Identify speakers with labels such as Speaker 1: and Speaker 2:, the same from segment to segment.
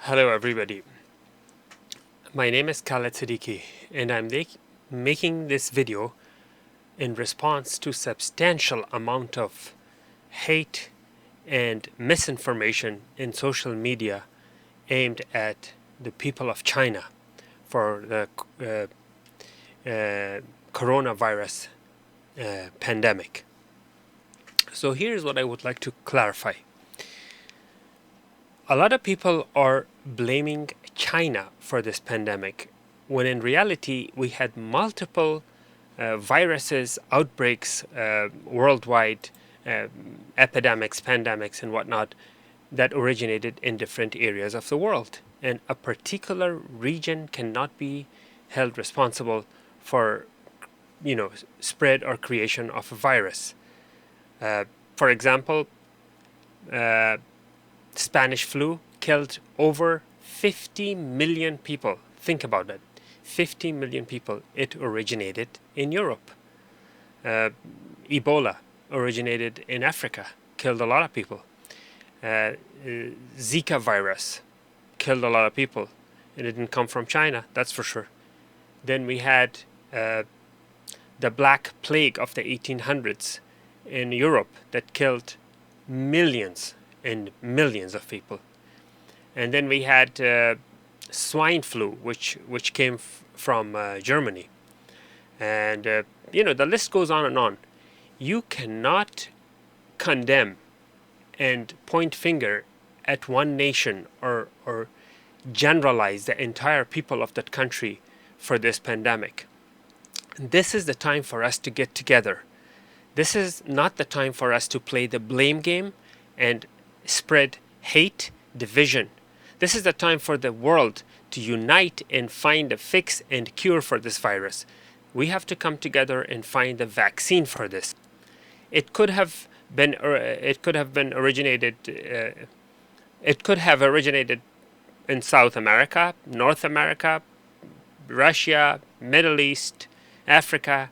Speaker 1: Hello everybody, my name is Khaled Siddiqui and I'm making this video in response to substantial amount of hate and misinformation in social media aimed at the people of China for the coronavirus pandemic. So here's what I would like to clarify. A lot of people are blaming China for this pandemic, when in reality we had multiple viruses, outbreaks worldwide, epidemics, pandemics, and whatnot that originated in different areas of the world. And a particular region cannot be held responsible for, spread or creation of a virus. For example, Spanish flu killed over 50 million people. Think about that. 50 million people. It originated in Europe. Ebola originated in Africa, killed a lot of people. Zika virus killed a lot of people. It didn't come from China, that's for sure. Then we had the Black Plague of the 1800s in Europe that killed millions and millions of people. And then we had swine flu, which came from Germany. And, the list goes on and on. You cannot condemn and point finger at one nation or generalize the entire people of that country for this pandemic. This is the time for us to get together. This is not the time for us to play the blame game and spread hate, division. This is the time for the world to unite and find a fix and cure for this virus. We have to come together and find a vaccine for this. It could have originated in South America, North America, Russia, Middle East, Africa,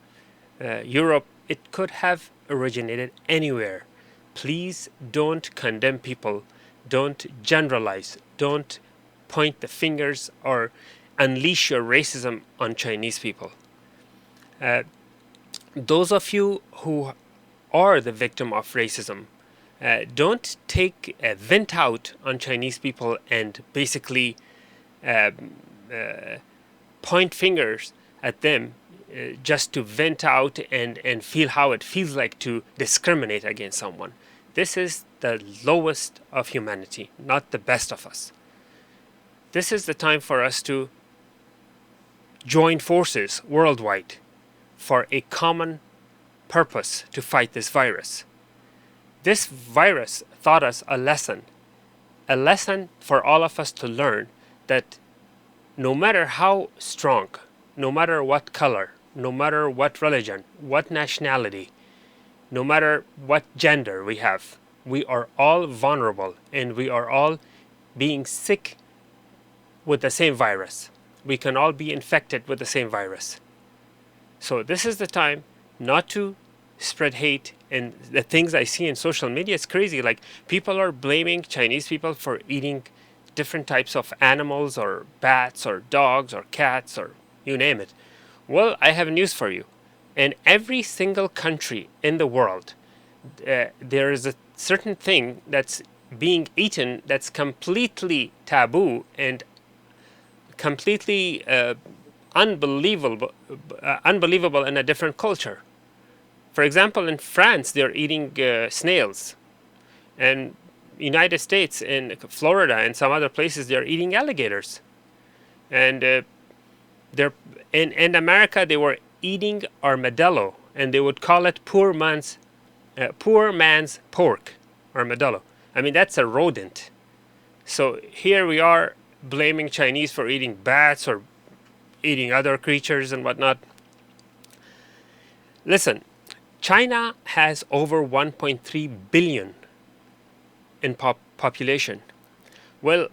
Speaker 1: Europe. It could have originated anywhere. Please don't condemn people. Don't generalize. Don't point the fingers or unleash your racism on Chinese people. Those of you who are the victim of racism, don't take a vent out on Chinese people and basically point fingers at them just to vent out and feel how it feels like to discriminate against someone. This is the lowest of humanity, not the best of us. This is the time for us to join forces worldwide for a common purpose to fight this virus. This virus taught us a lesson for all of us to learn that no matter how strong, no matter what color, no matter what religion, what nationality, no matter what gender we have, we are all vulnerable and we are all being sick with the same virus. We can all be infected with the same virus. So this is the time not to spread hate. And the things I see in social media, it's crazy. Like, people are blaming Chinese people for eating different types of animals or bats or dogs or cats or you name it. Well, I have news for you. In every single country in the world, there is a certain thing that's being eaten that's completely taboo and completely unbelievable in a different culture. For example, in France, they're eating snails. And United States, in Florida, and some other places, they're eating alligators. And in America, they were eating armadillo, and they would call it poor man's pork, armadillo. I mean, that's a rodent. So here we are blaming Chinese for eating bats or eating other creatures and whatnot. Listen, China has over 1.3 billion in population. Well,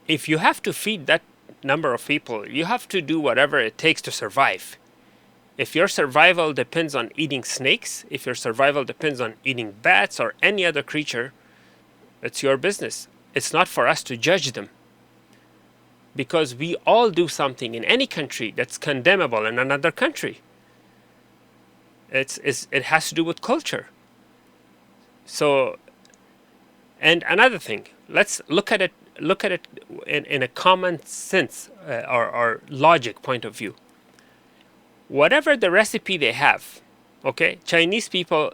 Speaker 1: if you have to feed that number of people, you have to do whatever it takes to survive. If your survival depends on eating snakes, if your survival depends on eating bats or any other creature, it's your business. It's not for us to judge them. because we all do something in any country that's condemnable in another country. It has to do with culture. So, and another thing, let's look at it in a common sense or logic point of view. Whatever the recipe they have, okay, Chinese people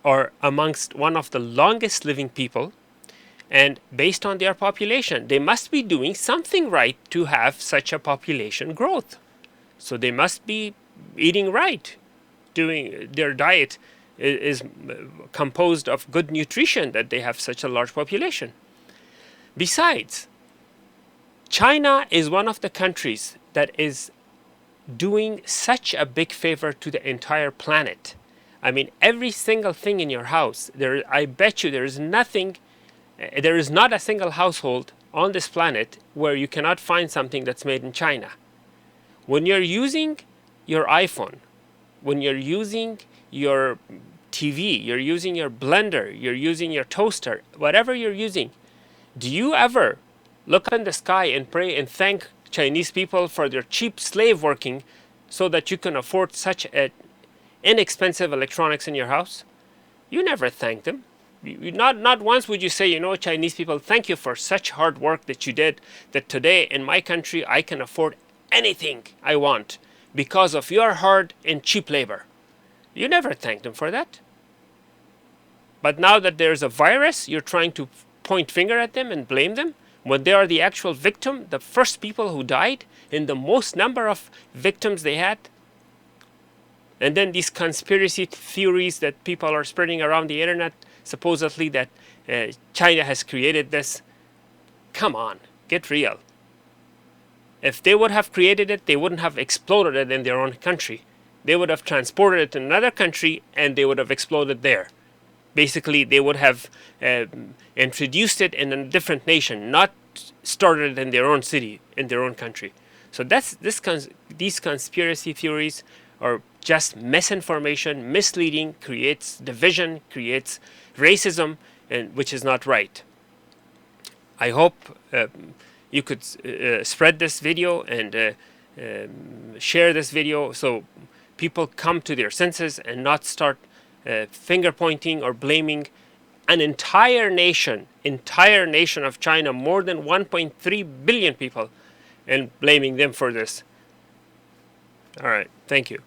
Speaker 1: are amongst one of the longest living people, and based on their population, they must be doing something right to have such a population growth. So they must be eating right, doing their diet is composed of good nutrition that they have such a large population. Besides, China is one of the countries that is doing such a big favor to the entire planet. I mean, every single thing in your house, I bet you there is not a single household on this planet where you cannot find something that's made in China. When you're using your iPhone, when you're using your TV, you're using your blender, you're using your toaster, whatever you're using, do you ever look up in the sky and pray and thank Chinese people for their cheap slave working so that you can afford such inexpensive electronics in your house? You never thank them. Not once would you say, Chinese people, thank you for such hard work that you did, that today in my country I can afford anything I want because of your hard and cheap labor. You never thank them for that. But now that there's a virus, you're trying to point finger at them and blame them when they are the actual victim, the first people who died and the most number of victims they had. And then these conspiracy theories that people are spreading around the internet, supposedly that China has created this. Come on, get real. If they would have created it, they wouldn't have exploded it in their own country. They would have transported it to another country and they would have exploded there. Basically, they would have introduced it in a different nation, not started it in their own city, in their own country. So these conspiracy theories are just misinformation, misleading, creates division, creates racism, and which is not right. I hope you could spread this video and share this video so people come to their senses and not start finger pointing or blaming an entire nation of China, more than 1.3 billion people, and blaming them for this. All right, thank you.